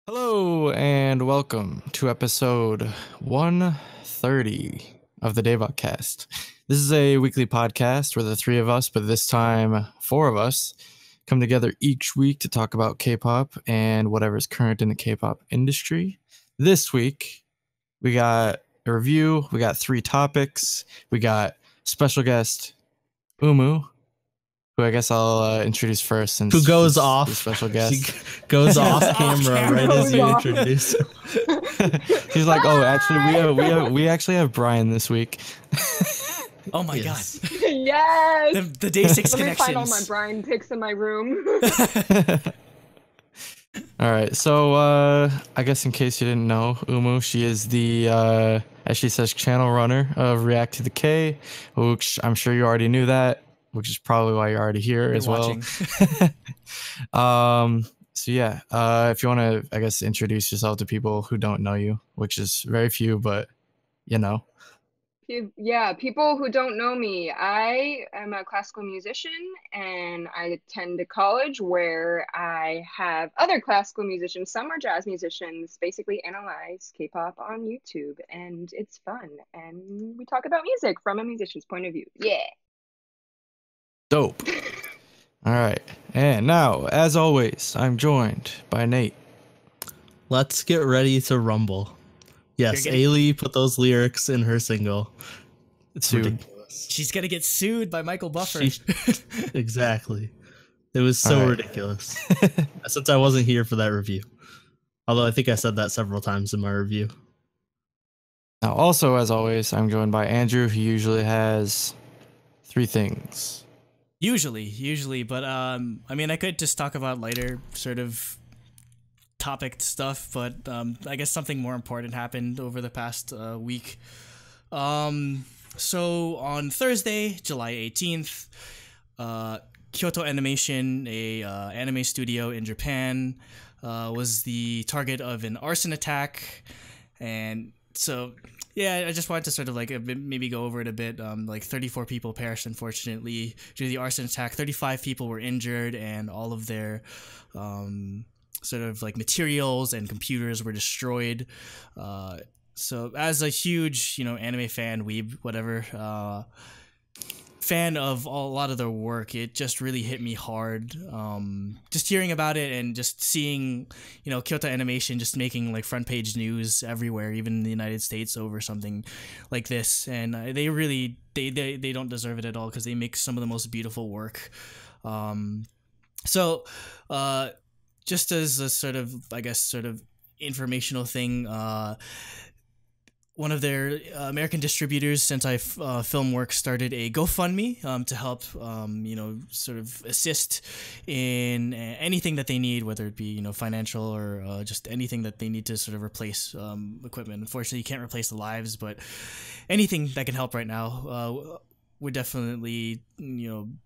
Hello and welcome to episode 130 of the DaebakCast. This is a weekly podcast where the three of us, but this time four of us, come together each week to talk about K-pop and whatever's current in the K-pop industry. This week, we got a review, we got three topics, we got special guest Umu, who I guess I'll introduce first since who goes off the special guest. He goes off camera right as you introduce him. He's like, oh, actually, we actually have Brian this week. Oh my god! Yes. The DAY6 connections. Let me find all my Brian pics in my room. All right, so I guess in case you didn't know, Umu, she is the, as she says, channel runner of ReacttotheK, which I'm sure you already knew that, which is probably why you're already here as well. So yeah, if you want to, I guess, introduce yourself to people who don't know you, which is very few, but you know. Yeah, people who don't know me, I am a classical musician and I attend a college where I have other classical musicians, some are jazz musicians, basically analyze K-pop on YouTube, and it's fun. And we talk about music from a musician's point of view. Yeah. Dope. All right. And now, as always, I'm joined by Nate. Let's get ready to rumble. Yes, Ailey put those lyrics in her single. It's ridiculous. She's gonna get sued by Michael Buffer. Exactly. It was so ridiculous. Since I wasn't here for that review. Although I think I said that several times in my review. Now, also, as always, I'm joined by Andrew, who usually has three things. Usually, but I mean, I could just talk about lighter sort of topic stuff, but I guess something more important happened over the past week. So on Thursday, July 18th, Kyoto Animation, a anime studio in Japan, was the target of an arson attack, and so yeah, I just wanted to sort of like maybe go over it a bit. Like 34 people perished, unfortunately, due to the arson attack. 35 people were injured, and all of their sort of like materials and computers were destroyed. So as a huge, anime fan, weeb, whatever, fan of a lot of their work, it just really hit me hard. Just hearing about it and just seeing, Kyoto Animation just making like front page news everywhere, even in the United States, over something like this. And they really, they don't deserve it at all, because they make some of the most beautiful work. So just as a sort of, I guess, sort of informational thing, one of their American distributors, Sentai Film Works, started a GoFundMe to help, sort of assist in anything that they need, whether it be, financial or just anything that they need to sort of replace equipment. Unfortunately, you can't replace the lives, but anything that can help right now would definitely,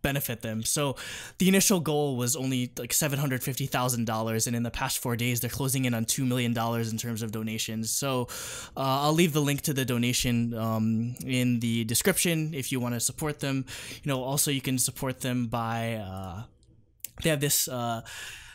benefit them. So the initial goal was only like $750,000, and in the past 4 days, they're closing in on $2 million in terms of donations. So I'll leave the link to the donation in the description if you want to support them. Also you can support them by, they have this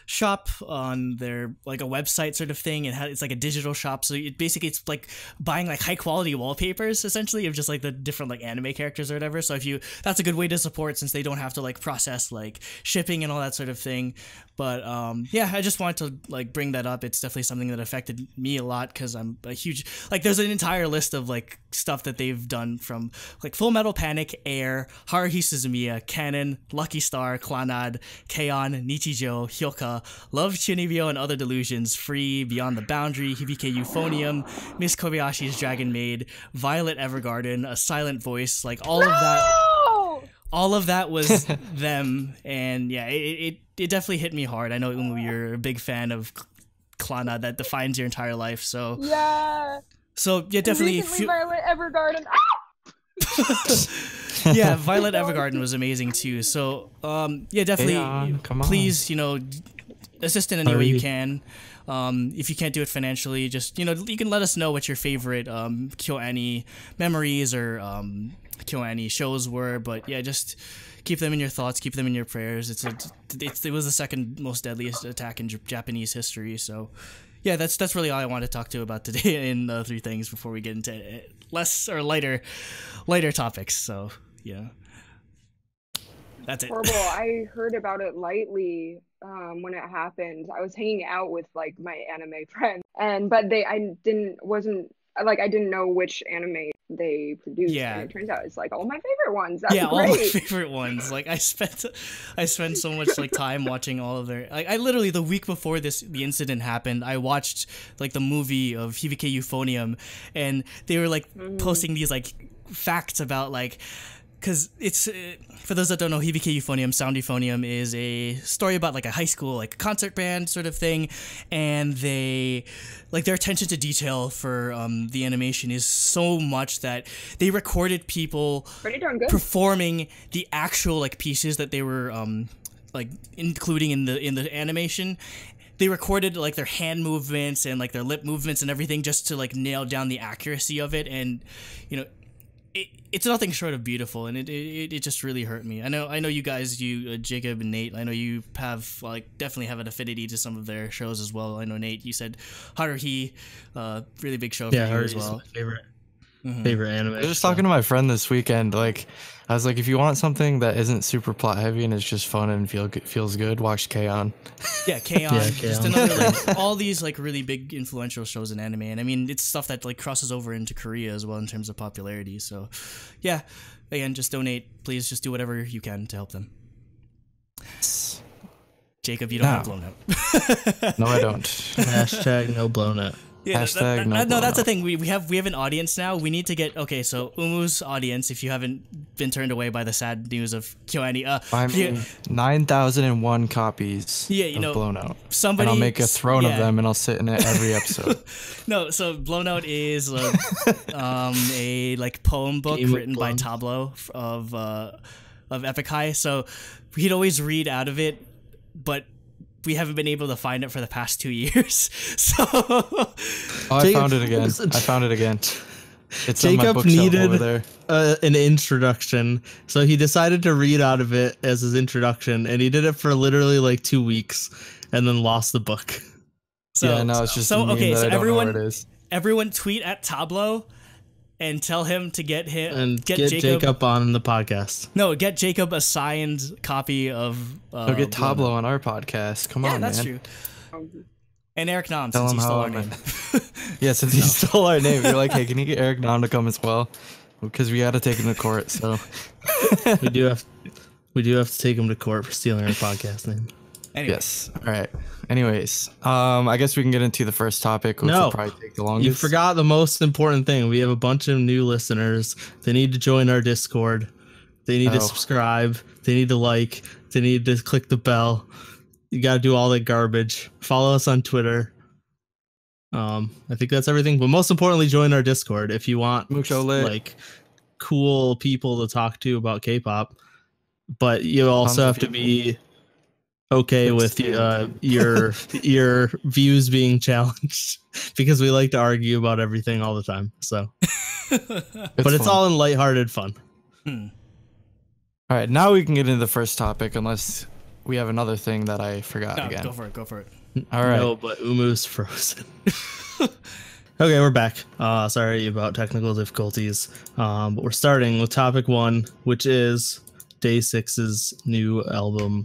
shop on their like a website sort of thing, and it's like a digital shop, so it's like buying like high quality wallpapers essentially of just like the different like anime characters or whatever. So that's a good way to support, since they don't have to like process like shipping and all that sort of thing. But yeah, I just wanted to like bring that up. It's definitely something that affected me a lot, because I'm a huge, like, there's an entire list of like stuff that they've done, from like Full Metal Panic, Air, Haruhi Suzumiya, Canon, Lucky Star, Clannad, K-On!, Nichijou, Hyoka, Love Chinibyo and Other Delusions, Free, Beyond the Boundary, Hibike Euphonium, Miss Kobayashi's Dragon Maid, Violet Evergarden, A Silent Voice, like all of that. All of that was them, and yeah, it definitely hit me hard. I know, Umu, you're a big fan of Clannad. That defines your entire life, so yeah. So yeah, definitely. Violet Evergarden. Yeah, Violet Evergarden was amazing too. So yeah, definitely. Please, assist in any way you can. If you can't do it financially, just you can let us know what your favorite KyoAni memories or KyoAni shows were. But yeah, just keep them in your thoughts, keep them in your prayers. It was the second most deadliest attack in Japanese history. So Yeah, that's really all I want to talk to you about today in three things before we get into less or lighter topics. So yeah, that's it. Horrible. I heard about it lightly when it happened. I was hanging out with like my anime friends, but I didn't know which anime they produced. Yeah. And it turns out it's like all my favorite ones. That's yeah, great. all my favorite ones. Like I spent so much like time watching all of their. Like I literally the week before the incident happened, I watched like the movie of Hibike Euphonium, and they were like posting these like facts about like. Because it's, for those that don't know, Hibike Euphonium, Sound Euphonium is a story about like a high school like concert band sort of thing, and they, like their attention to detail for the animation is so much that they recorded people Pretty darn good. performing the actual like pieces that they were like including in the animation. They recorded like their hand movements and like their lip movements and everything just to like nail down the accuracy of it, and you know. It's nothing short of beautiful, and it just really hurt me. I know you guys, Jacob and Nate. I know you have like definitely have an affinity to some of their shows as well. I know Nate, you said Haruhi, really big show for you as well. My favorite anime. I was just talking to my friend this weekend. Like, I was like, if you want something that isn't super plot heavy and it's just fun and feels good, watch K-On! Yeah, K-On! Yeah, Just K-On! another like all these like really big influential shows in anime, and I mean it's stuff that like crosses over into Korea as well in terms of popularity. So, yeah, again, just donate, please. Just do whatever you can to help them. Jacob, you don't have blown up. No, I don't. Hashtag no blown up. Yeah, Hashtag no, that's the thing. We have an audience now. We need to get so Umu's audience. If you haven't been turned away by the sad news of KyoAni, I mean, 9,001 copies. Yeah, you know, Blown Out. Somebody, and I'll make a throne of them, and I'll sit in it every episode. No, so Blown Out is a like poem book written by Tableau of Epic High. So he'd always read out of it, but we haven't been able to find it for the past 2 years. So I found it again. It's on my Jacob bookshelf needed over there. An introduction, so he decided to read out of it as his introduction, and he did it for literally like 2 weeks, and then lost the book. So, yeah, no, it's just okay. So everyone tweet at Tableau and tell him to get Jacob on the podcast. No, get Jacob a signed copy of. Get Tableau on our podcast. Come on, man. That's true. And Eric Nam, Tell since he stole our I'm name. Yeah, since he stole our name, you're like, hey, can you get Eric Nam to come as well? Because we got to take him to court. So we do have to take him to court for stealing our podcast name. Anyway. Yes. All right. Anyways, I guess we can get into the first topic, which will probably take the longest. You forgot the most important thing. We have a bunch of new listeners. They need to join our Discord. They need to subscribe. They need to like. They need to click the bell. You got to do all that garbage. Follow us on Twitter. I think that's everything. But most importantly, join our Discord if you want like cool people to talk to about K-pop. But you also have to be okay with your views being challenged, because we like to argue about everything all the time. So, but it's all in lighthearted fun. All right, now we can get into the first topic, unless we have another thing that I forgot again. Go for it. All right. No, but Umu's frozen. Okay, we're back. Sorry about technical difficulties. But we're starting with topic 1, which is DAY6's new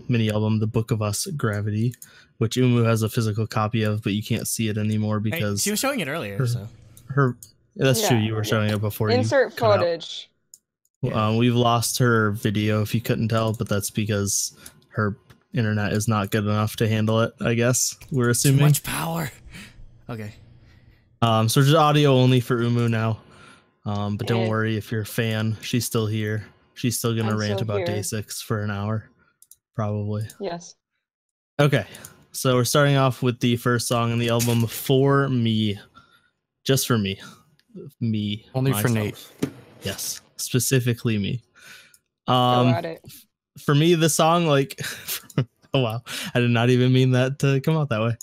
mini album, The Book of Us Gravity, which Umu has a physical copy of, but you can't see it anymore because she was showing it earlier. That's true. You were showing it before. Insert footage. We've lost her video, if you couldn't tell, but that's because her internet is not good enough to handle it, I guess. We're assuming. Too much power. Okay. So just audio only for Umu now. But don't worry, if you're a fan, she's still here. She's still gonna rant about DAY6 for an hour, probably. Yes. Okay, so we're starting off with the first song in the album, For Me. Just for me. Me. Only myself. for Nate. Yes, specifically me. Go at it. For me, the song, like, oh wow, I did not even mean that to come out that way.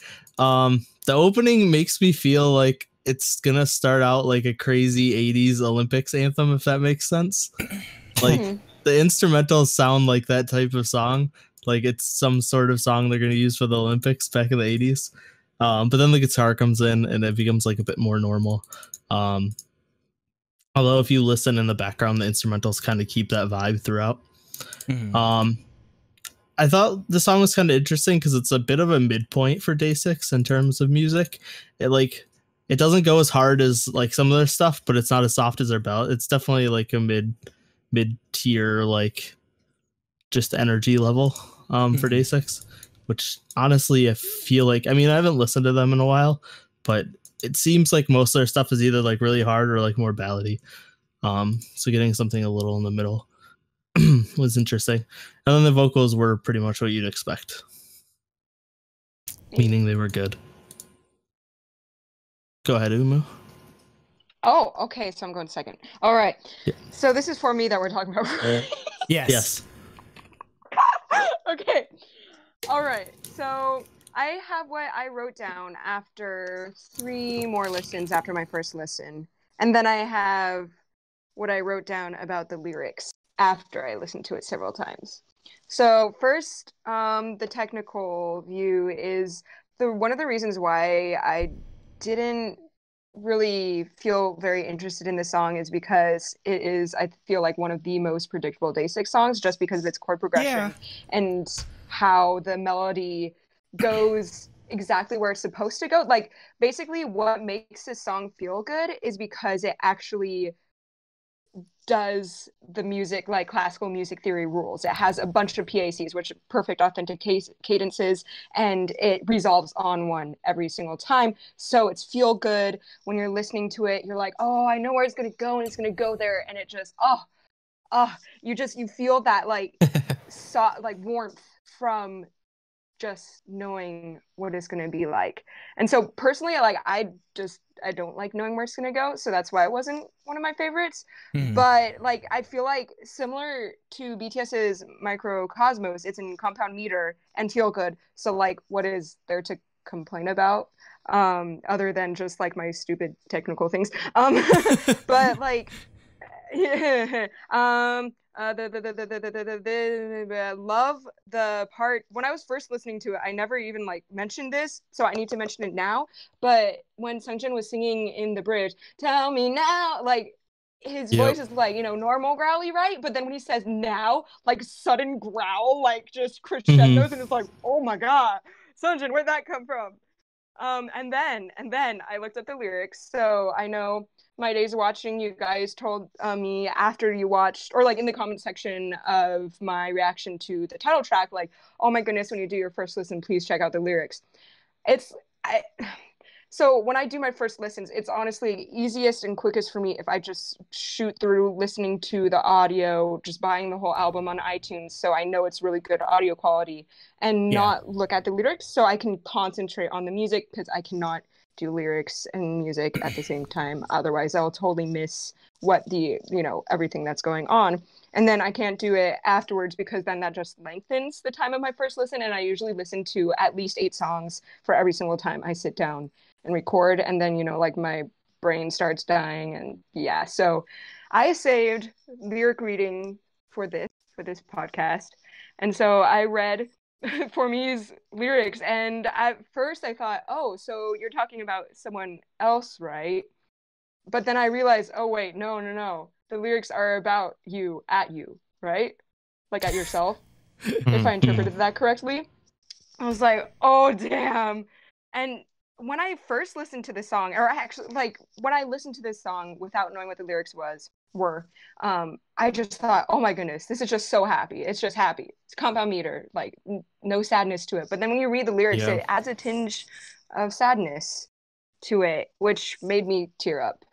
The opening makes me feel like it's gonna start out like a crazy 80s Olympics anthem, if that makes sense. Like the instrumentals sound like that type of song, like it's some sort of song they're gonna use for the Olympics back in the 80s. But then the guitar comes in and it becomes like a bit more normal. Although if you listen in the background, the instrumentals kind of keep that vibe throughout. I thought the song was kind of interesting because it's a bit of a midpoint for DAY6 in terms of music. It doesn't go as hard as like some of their stuff, but it's not as soft as their ballad. It's definitely like a mid tier, like just energy level for DAY6, which honestly I feel like, I mean, I haven't listened to them in a while, but it seems like most of their stuff is either like really hard or like more ballady. So getting something a little in the middle was interesting. And then the vocals were pretty much what you'd expect, meaning they were good. Go ahead, Umu. Oh, okay. So I'm going second. All right. Yeah. So this is for me that we're talking about. Yes. Okay. All right. So I have what I wrote down after 3 more listens after my first listen. And then I have what I wrote down about the lyrics after I listened to it several times. So first, the technical view is one of the reasons why I didn't really feel very interested in the song is because it is, I feel like, one of the most predictable DAY6 songs just because of its chord progression and how the melody goes exactly where it's supposed to go. Like, basically what makes this song feel good is because it actually does the music like classical music theory rules. It has a bunch of PACs, which are perfect authentic cadences, and it resolves on one every single time. So it's feel good. When you're listening to it, you're like, oh, I know where it's going to go, and it's going to go there. And it just, you feel that like, like warmth from just knowing what it's going to be like. And so personally, like, I don't like knowing where it's going to go. So that's why it wasn't one of my favorites. But like, I feel like similar to BTS's Microcosmos, it's in compound meter and feel good. So like, what is there to complain about? Other than just like my stupid technical things. But like, love the part when I was first listening to it. I never even like mentioned this, so I need to mention it now. But when Sungjin was singing in the bridge, "Tell me now," like his voice is like, normal growly, right? But then when he says now, like sudden growl, like just crescendos, and it's like, oh my god, Sungjin, where'd that come from? And then I looked at the lyrics, so I know my days watching, you guys told me after you watched, or like in the comment section of my reaction to the title track, like, oh my goodness, when you do your first listen, please check out the lyrics. So when I do my first listens, it's honestly easiest and quickest for me if I just shoot through listening to the audio, just buying the whole album on iTunes, so I know it's really good audio quality, and not look at the lyrics, so I can concentrate on the music, because I cannot do lyrics and music at the same time. Otherwise, I'll totally miss what the, everything that's going on. And then I can't do it afterwards, because then that just lengthens the time of my first listen. And I usually listen to at least 8 songs for every single time I sit down and record. And then, like my brain starts dying. And so I saved lyric reading for this podcast. And so I read for me's lyrics, and at first I thought, oh, so you're talking about someone else, right? But then I realized, oh wait, no, the lyrics are about you, at you, right? Like at yourself, if I interpreted that correctly. I was like, oh damn. And when I first listened to this song, or actually like when I listened to this song without knowing what the lyrics were, I just thought, oh my goodness, this is just so happy. It's just happy. It's compound meter, like no sadness to it. But then when you read the lyrics, it adds a tinge of sadness to it, which made me tear up.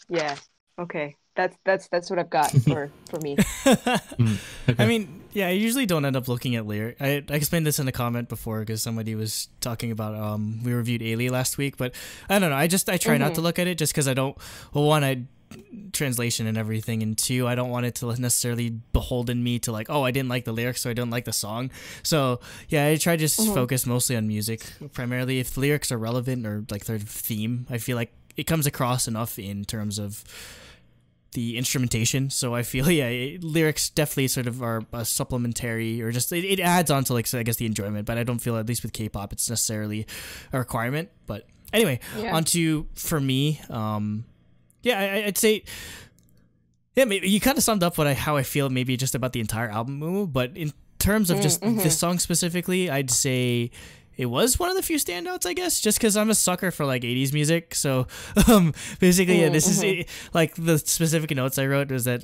Yeah. Okay. That's what I've got for me. Okay. I mean, I usually don't end up looking at lyrics. I explained this in a comment before because somebody was talking about we reviewed Ailey last week, but I don't know. I try not to look at it just because I don't. Well, one, translation and everything, and 2, I don't want it to necessarily beholden me to like, oh, I didn't like the lyrics, so I don't like the song. So I try to just focus mostly on music primarily. If the lyrics are relevant or like their theme, I feel like it comes across enough in terms of the instrumentation. So I feel lyrics definitely sort of are a supplementary, or just it adds on to like, so I guess, the enjoyment. But I don't feel, at least with K-pop, it's necessarily a requirement. But anyway, onto for me, I'd say. Yeah, maybe you kind of summed up how I feel maybe just about the entire album, but in terms of just this song specifically, I'd say it was one of the few standouts, I guess, just because I'm a sucker for like 80s music. So basically, this is like the specific notes I wrote was that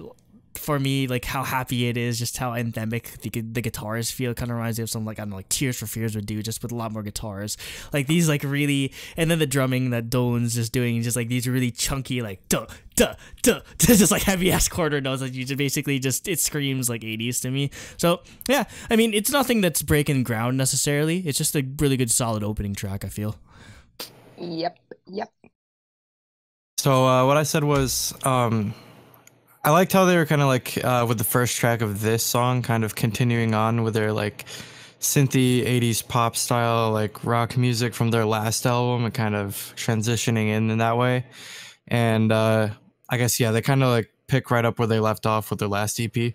for me, like how happy it is, just how anthemic the guitars feel. Kind of reminds me of some, like, I don't know, like Tears for Fears would do, just with a lot more guitars. Like these like really, and then the drumming that Dowoon's just doing, just like these really chunky like duh duh duh, just like heavy ass quarter notes. Like you just basically just, it screams like 80s to me. So yeah, I mean, it's nothing that's breaking ground necessarily. It's just a really good solid opening track, I feel. Yep. So what I said was, I liked how they were kind of like, with the first track of this song, kind of continuing on with their like synthy 80s pop style, like rock music from their last album, and kind of transitioning in that way. And I guess, they kind of like pick right up where they left off with their last EP.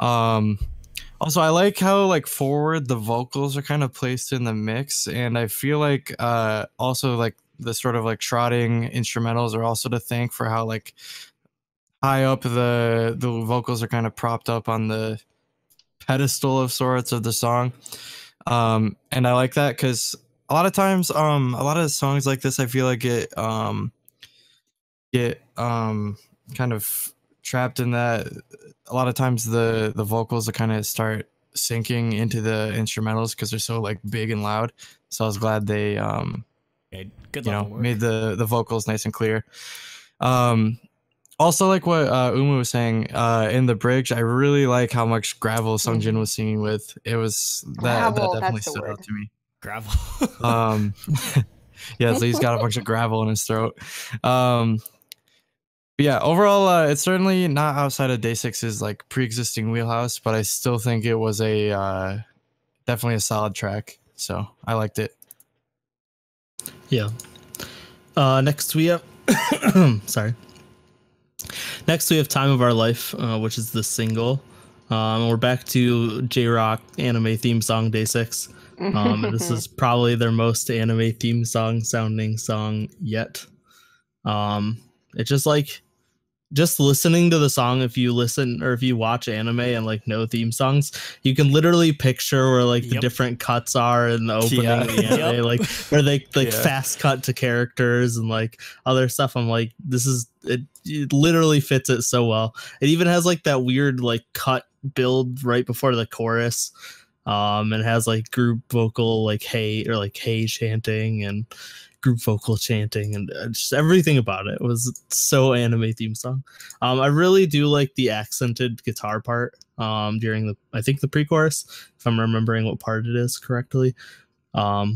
Also, I like how like forward the vocals are kind of placed in the mix, and I feel like also like the sort of like trotting instrumentals are also to thank for how like high up the vocals are kind of propped up on the pedestal of sorts of the song. And I like that because a lot of times, a lot of songs like this, I feel like get kind of trapped in that. A lot of times the vocals will kind of start sinking into the instrumentals because they're so like big and loud. So I was glad they good made the vocals nice and clear. Also, like what Umu was saying in the bridge, I really like how much gravel Sungjin was singing with. It was that definitely stood out to me. Gravel. Yeah, so he's got a bunch of gravel in his throat. But yeah, overall, it's certainly not outside of DAY6's like pre-existing wheelhouse, but I still think it was a definitely a solid track. So I liked it. Yeah. Next we have sorry. Next, we have Time of Our Life, which is the single. We're back to J-Rock anime theme song DAY6. And this is probably their most anime theme song sounding song yet. It's just like, just listening to the song, if you listen or if you watch anime and like know theme songs, you can literally picture where like the different cuts are in the opening of the anime, like where they like fast cut to characters and like other stuff. I'm like, this is it literally fits it so well. It even has like that weird like cut build right before the chorus. And has like group vocal like hey chanting and group vocal chanting, and just everything about it was so anime theme song. I really do like the accented guitar part during the pre-chorus, if I'm remembering what part it is correctly. But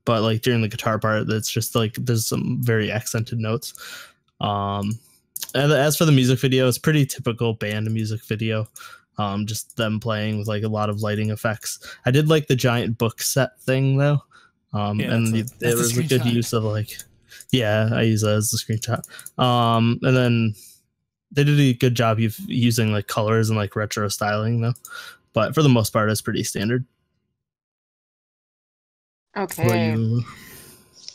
like during the guitar part, that's just like there's some very accented notes. And as for the music video, it's pretty typical band music video. Just them playing with like a lot of lighting effects. I did like the giant book set thing though. It was a good use of like, I use that as a screenshot. And then they did a good job of using like colors and like retro styling though. But for the most part, it's pretty standard. Okay.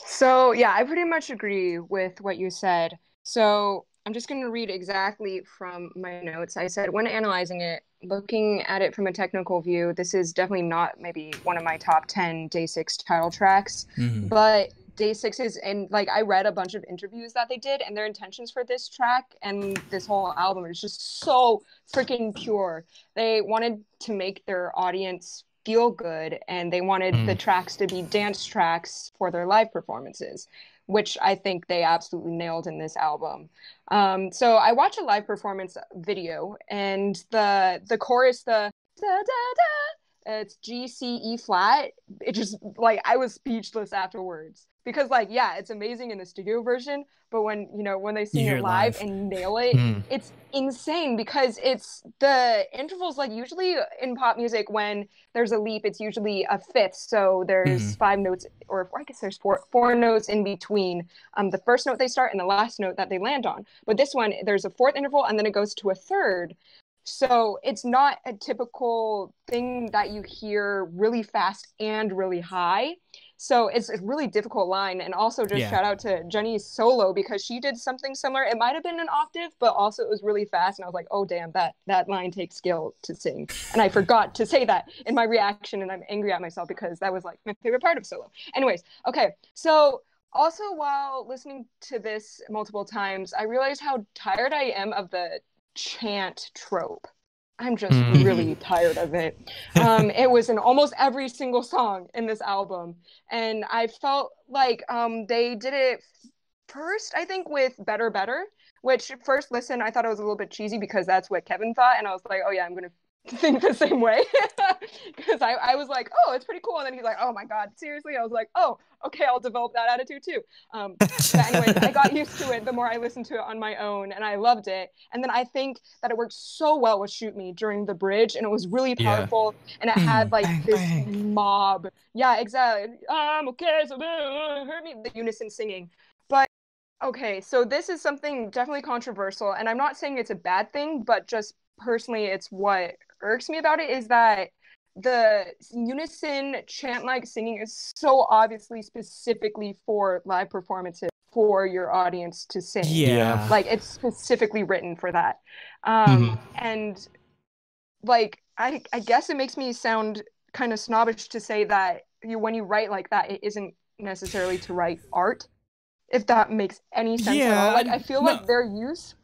So yeah, I pretty much agree with what you said. So I'm just going to read exactly from my notes. I said, when analyzing it, looking at it from a technical view, this is definitely not maybe one of my top 10 DAY6 title tracks, but DAY6 is, and like I read a bunch of interviews that they did, and their intentions for this track and this whole album is just so freaking pure. They wanted to make their audience feel good, and they wanted the tracks to be dance tracks for their live performances, which I think they absolutely nailed in this album. So I watched a live performance video, and the chorus, the da da da, it's G C E flat. It just like I was speechless afterwards because like, yeah, it's amazing in the studio version, but when, you know, when they sing hear it it live live. and nail it, it's insane because it's the intervals, like usually in pop music, when there's a leap, it's usually a fifth. So there's 5 notes, or I guess there's four notes in between the first note they start and the last note that they land on. But this one, there's a fourth interval and then it goes to a third. So it's not a typical thing that you hear really fast and really high. So it's a really difficult line. And also just shout out to Jenny's solo because she did something similar. It might have been an octave, but also it was really fast. And I was like, oh, damn, that line takes skill to sing. And I forgot to say that in my reaction. And I'm angry at myself because that was like my favorite part of solo. Anyways, okay. So also while listening to this multiple times, I realized how tired I am of the chant trope. I'm just really tired of it. It was in almost every single song in this album, and I felt like they did it first, I think, with Better Better, which first listen I thought it was a little bit cheesy because that's what Kevin thought, and I was like, oh yeah, I'm gonna think the same way because I was like, oh, it's pretty cool, and then he's like, oh my god, seriously? I was like, oh, okay, I'll develop that attitude too. But anyways, I got used to it the more I listened to it on my own, and I loved it. And then I think that it worked so well with Shoot Me during the bridge, and it was really powerful, and it had like this mob. Yeah, exactly. Okay, so hurt me, the unison singing. But okay, so this is something definitely controversial, and I'm not saying it's a bad thing, but just personally, it's what irks me about it is that the unison chant-like singing is so obviously specifically for live performances for your audience to sing. Yeah. Like it's specifically written for that. And like I guess it makes me sound kind of snobbish to say that when you write like that, it isn't necessarily to write art, if that makes any sense at all. Like I feel like their use.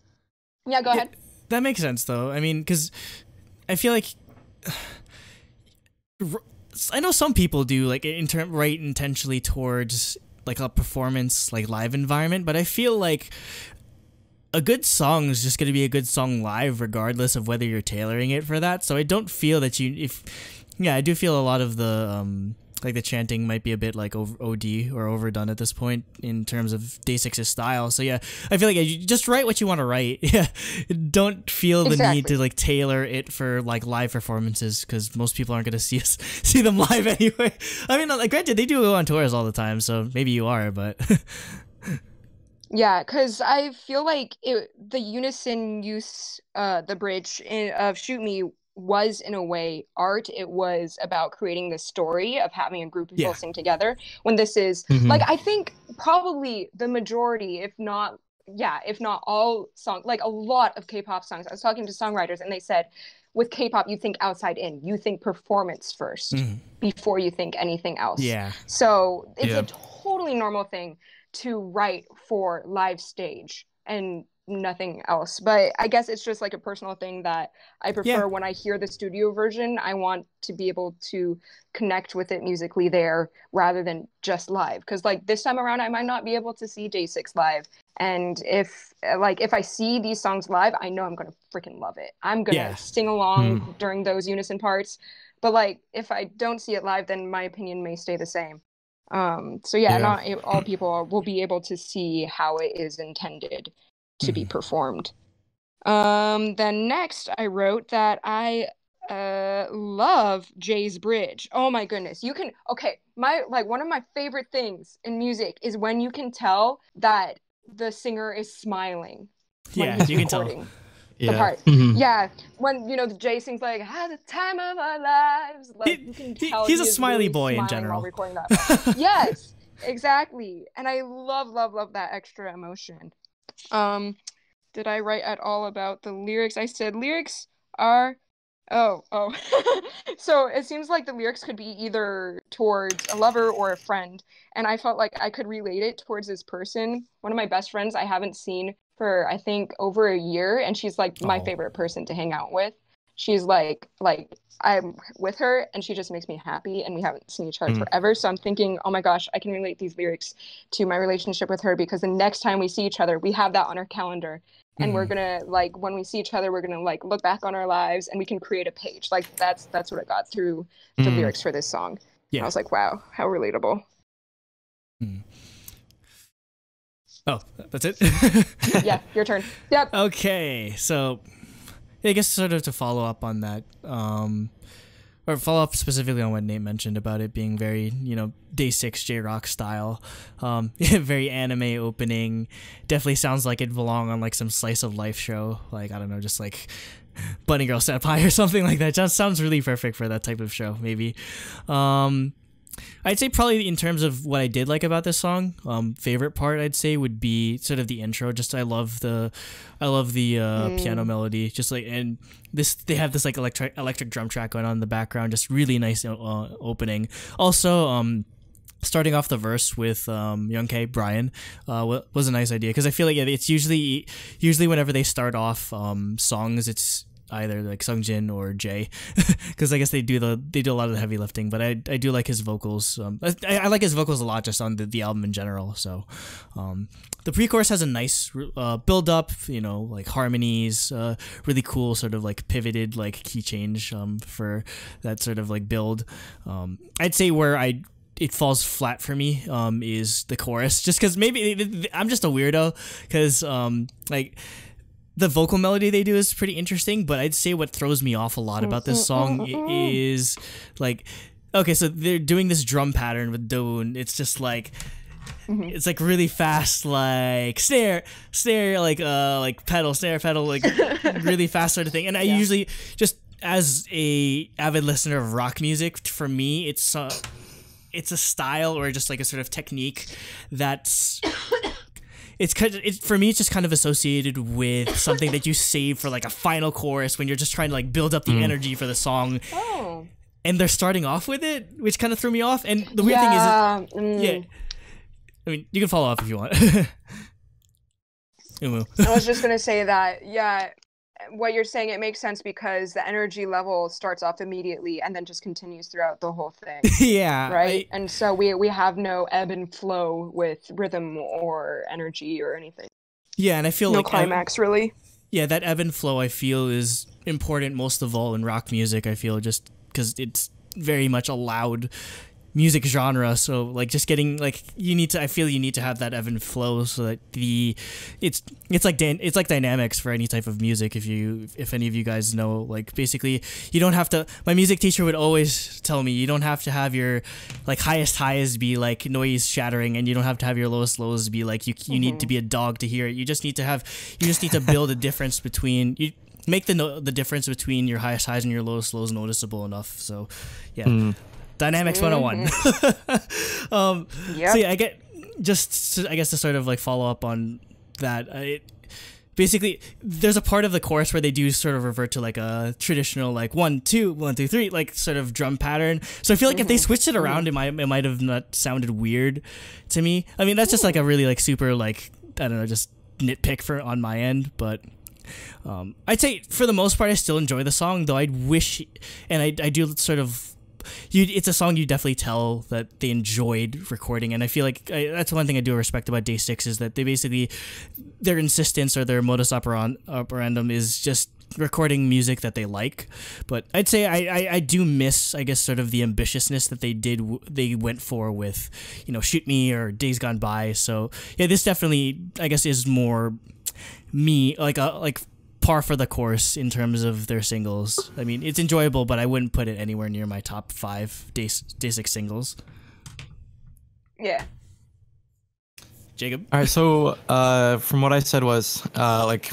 Yeah, go ahead. That makes sense though. I mean, because I feel like I know some people do like write intentionally towards like a performance, like live environment, but I feel like a good song is just going to be a good song live regardless of whether you're tailoring it for that. So I don't feel that I do feel a lot of the like the chanting might be a bit like OD or overdone at this point in terms of DAY6's style. So yeah, I feel like you just write what you want to write. Yeah, don't feel the need to like tailor it for like live performances because most people aren't going to see them live anyway. I mean, like granted, they do go on tours all the time, so maybe you are, but yeah, because I feel like the unison use, the bridge of Shoot Me was in a way art. It was about creating the story of having a group of people sing together, when this is like, I think probably the majority, if not all songs, like a lot of K-pop songs, I was talking to songwriters and they said with K-pop you think outside in, you think performance first before you think anything else. So it's a totally normal thing to write for live stage and nothing else. But I guess it's just like a personal thing that I prefer. When I hear the studio version, I want to be able to connect with it musically there rather than just live, because like this time around I might not be able to see DAY6 live, and if I see these songs live, I know I'm gonna freaking love it. I'm gonna sing along during those unison parts. But like if I don't see it live, then my opinion may stay the same. So not all people will be able to see how it is intended to be performed. Then next I wrote that I love Jay's bridge. Oh my goodness. One of my favorite things in music is when you can tell that the singer is smiling. Yeah, you can tell. The part. Yeah, when Jay sings like the time of our lives, like you can tell he's a smiley boy in general while recording that. Yes, exactly. And I love that extra emotion. Did I write at all about the lyrics? I said lyrics are so it seems like the lyrics could be either towards a lover or a friend, and I felt like I could relate it towards this person, one of my best friends I haven't seen for I think over a year, and she's like my favorite person to hang out with. She's like I'm with her and she just makes me happy, and we haven't seen each other forever. So I'm thinking, oh my gosh, I can relate these lyrics to my relationship with her, because the next time we see each other, we have that on our calendar. And we're gonna when we see each other, we're gonna look back on our lives and we can create a page. Like that's what I got through the lyrics for this song. Yeah. I was like, wow, how relatable. Oh, that's it? Yeah, your turn. Yep. Okay, so I guess sort of to follow up on that, or follow up specifically on what Nate mentioned about it being very, DAY6 J-Rock style. Very anime opening. Definitely sounds like it belong on like some slice of life show. Like, I don't know, just like Bunny Girl Senpai or something like that. Just sounds really perfect for that type of show, maybe. I'd say probably in terms of what I did like about this song, favorite part I'd say would be sort of the intro. Just I love the piano melody. Just like, and they have this like electric drum track going on in the background. Just really nice opening. Also, starting off the verse with Younghae Brian was a nice idea, because I feel like it's usually whenever they start off songs, it's either like Sungjin or Jay, because I guess they do a lot of the heavy lifting, but I do like his vocals. I like his vocals a lot just on the album in general. So the pre-chorus has a nice build up, like harmonies, really cool sort of like pivoted like key change for that sort of like build. I'd say where it falls flat for me is the chorus, just because maybe I'm just a weirdo, because like the vocal melody they do is pretty interesting, but I'd say what throws me off a lot about this song is like, okay, so they're doing this drum pattern with Dowoon. It's just like, it's like really fast, like snare, like pedal, snare, pedal, like really fast sort of thing. And I usually, just as a avid listener of rock music, for me, it's a style or just like a sort of technique that's for me, it's just kind of associated with something that you save for like a final chorus when you're just trying to like build up the energy for the song. Oh. And they're starting off with it, which kind of threw me off. And the weird thing is, I mean, you can follow up if you want. Umu. I was just gonna say that, what you're saying, it makes sense because the energy level starts off immediately and then just continues throughout the whole thing. Yeah. Right? And so we have no ebb and flow with rhythm or energy or anything. Yeah, and I feel no like climax, really. Yeah, that ebb and flow I feel is important most of all in rock music, I feel, just because it's very much a loud music genre, so like just getting like I feel you need to have that ebb and flow so that it's like dynamics for any type of music. If any of you guys know, like basically you don't have to, my music teacher would always tell me, you don't have to have your like highest highs be like noise shattering, and you don't have to have your lowest lows be like you need to be a dog to hear it. You just need to build a difference between make the difference between your highest highs and your lowest lows noticeable enough. So yeah. Dynamics 101. So yeah, I guess to sort of like follow up on that, basically there's a part of the chorus where they do sort of revert to like a traditional like 1 2 1 2 3 like sort of drum pattern. So I feel like if they switched it around, it might have not sounded weird to me. I mean, that's just like a really like super like, I don't know, just nitpick on my end, but I'd say for the most part I still enjoy the song, though I'd wish, and I do sort of, it's a song you definitely tell that they enjoyed recording, and I feel like that's one thing I do respect about DAY6 is that they basically, their insistence or their modus operandum is just recording music that they like. But I'd say I do miss, I guess, sort of the ambitiousness that they went for with, Shoot Me or Days Gone By. So yeah, this definitely, I guess, is more me, like par for the course in terms of their singles. I mean, it's enjoyable, but I wouldn't put it anywhere near my top 5 DAY6 singles. Yeah. Jacob? All right, so from what I said was like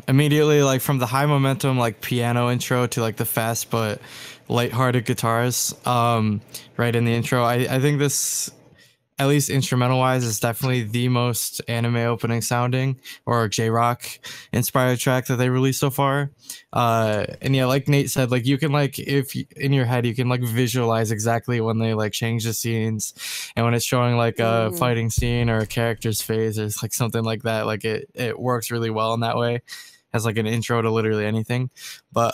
immediately, like from the high momentum like piano intro to like the fast but lighthearted guitars right in the intro, I think this, at least instrumental wise, is definitely the most anime opening sounding or J-Rock inspired track that they released so far. And yeah, like Nate said, like you can like, if in your head you can like visualize exactly when they like change the scenes, and when it's showing like a fighting scene or a character's face or like something like that, like it works really well in that way as like an intro to literally anything. But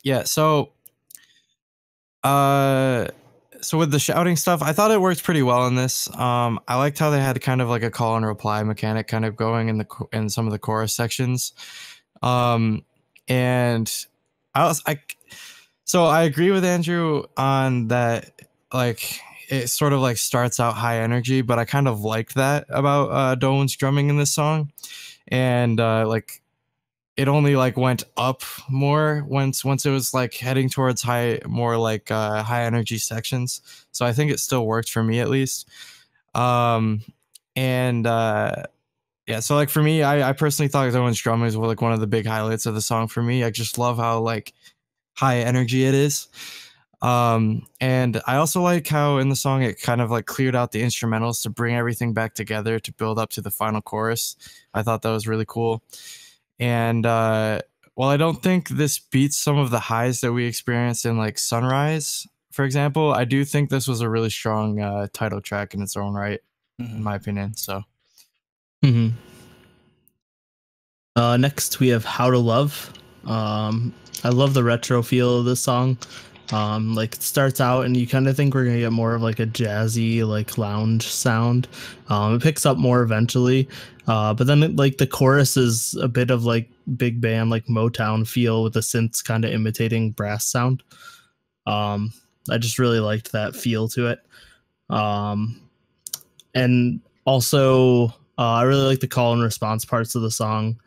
yeah, so with the shouting stuff, I thought it worked pretty well in this. I liked how they had kind of like a call and reply mechanic kind of going in some of the chorus sections. And I agree with Andrew on that. Like, it sort of like starts out high energy, but I kind of liked that about Dowoon's drumming in this song. And like it only like went up more once it was like heading towards more like high energy sections. So I think it still worked for me at least. And yeah, so like for me, I personally thought Dowoon's drumming was like one of the big highlights of the song for me. I just love how like high energy it is. And I also like how in the song it kind of like cleared out the instrumentals to bring everything back together to build up to the final chorus. I thought that was really cool. And while I don't think this beats some of the highs that we experienced in like Sunrise, for example, I do think this was a really strong title track in its own right, in my opinion. So next we have How to Love. I love the retro feel of this song. Like it starts out and you kind of think we're gonna get more of like a jazzy like lounge sound. It picks up more eventually, but then like the chorus is a bit of like big band like Motown feel with the synths kind of imitating brass sound. I just really liked that feel to it. And also I really like the call and response parts of the song.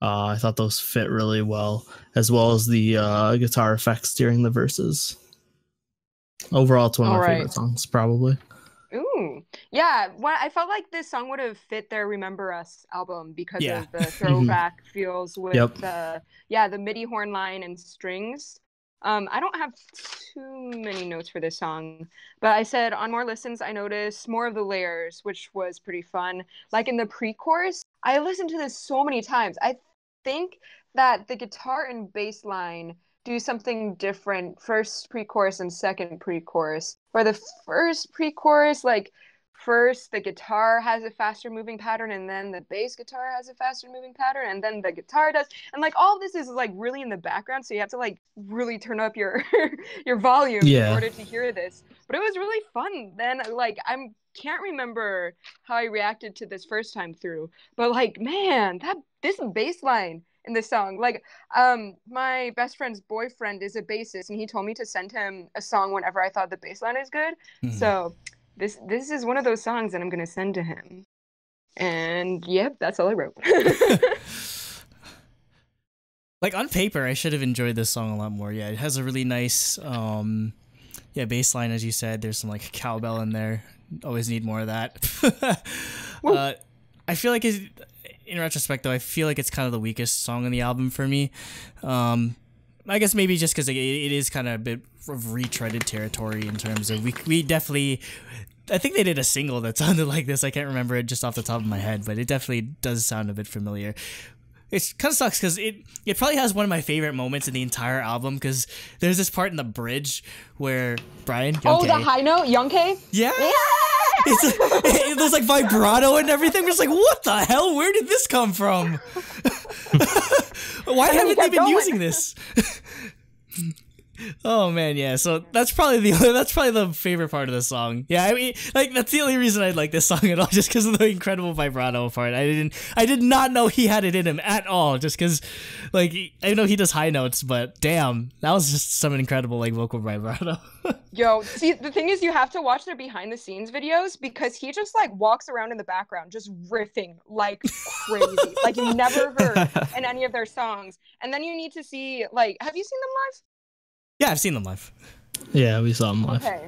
I thought those fit really well as the guitar effects during the verses. Overall, it's one of my favorite songs, probably. Ooh, yeah. I felt like this song would have fit their Remember Us album because of the throwback feels with the MIDI horn line and strings. I don't have too many notes for this song, but I said on more listens, I noticed more of the layers, which was pretty fun. Like in the pre-chorus, I listened to this so many times. I think that the guitar and bass line do something different first pre-chorus and second pre-chorus, where the first pre-chorus, like first the guitar has a faster moving pattern and then the bass guitar has a faster moving pattern and then the guitar does, and like all of this is like really in the background, so you have to like really turn up your your volume in order to hear this. But it was really fun. Then like can't remember how I reacted to this first time through, but like man, this bass line in this song, like my best friend's boyfriend is a bassist and he told me to send him a song whenever I thought the bass line is good. So this is one of those songs that I'm gonna send to him. And yep, that's all I wrote. Like on paper, I should have enjoyed this song a lot more. Yeah, it has a really nice bass line, as you said. There's some like cowbell in there. Always need more of that. I feel like in retrospect, though, I feel like it's kind of the weakest song on the album for me. I guess maybe just because it is kind of a bit of retreaded territory in terms of we definitely. I think they did a single that sounded like this. I can't remember it just off the top of my head, but it definitely does sound a bit familiar. It kind of sucks because it probably has one of my favorite moments in the entire album, because there's this part in the bridge where Brian Young the high note, Young K? Yeah. There's like vibrato and everything. We're just like, what the hell? Where did this come from? Why haven't they been using this? Oh man, yeah. So that's probably the favorite part of the song. Yeah, I mean, like that's the only reason I like this song at all, just because of the incredible vibrato part. I did not know he had it in him at all, just because, like, I know he does high notes, but damn, that was just some incredible like vocal vibrato. Yo, see, the thing is, you have to watch their behind the scenes videos because he just like walks around in the background just riffing like crazy, like you never heard in any of their songs. And then you need to see, like, have you seen them live? Yeah, I've seen them live. Yeah, we saw them live. Okay.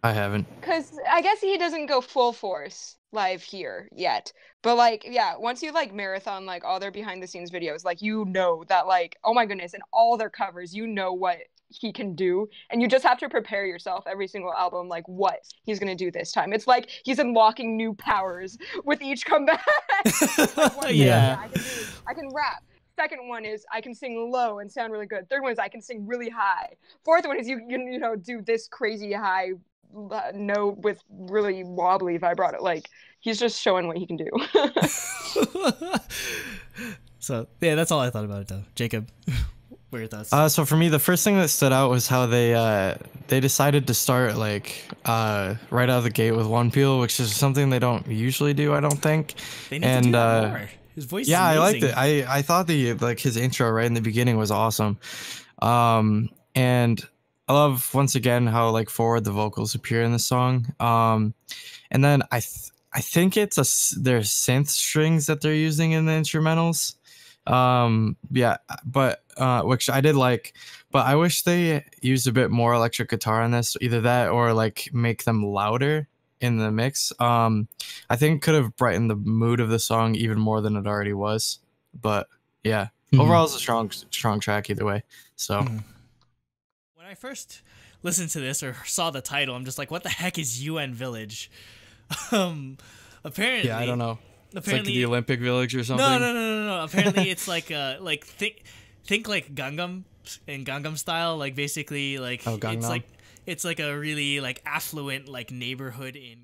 I haven't. Because I guess he doesn't go full force live here yet. But like, yeah, once you like marathon like all their behind the scenes videos, like you know that like, oh my goodness, and all their covers, you know what he can do. And you just have to prepare yourself every single album, like what he's gonna do this time. It's like he's unlocking new powers with each comeback. Like, I can rap. Second one is I can sing low and sound really good. Third one is I can sing really high. Fourth one is you know do this crazy high note with really wobbly vibrato. Like he's just showing what he can do. So yeah, that's all I thought about it though. Jacob, what are your thoughts? So for me, the first thing that stood out was how they decided to start like right out of the gate with Wonpil, which is something they don't usually do, I don't think. They need to do that more. His voice is amazing. I liked it. I thought his intro right in the beginning was awesome. And I love once again how like forward the vocals appear in the song. And then I think it's there's synth strings that they're using in the instrumentals. Yeah, but which I did like, but I wish they used a bit more electric guitar on this, either that or like make them louder in the mix. I think could have brightened the mood of the song even more than it already was. But yeah, overall it's a strong track either way. So when I first listened to this or saw the title, I'm just like, what the heck is UN Village? Apparently, yeah, I don't know. Apparently, it's like the Olympic Village or something. No. Apparently, it's like think like Gangnam in Gangnam Style. Like basically, like it's like a really like affluent like neighborhood in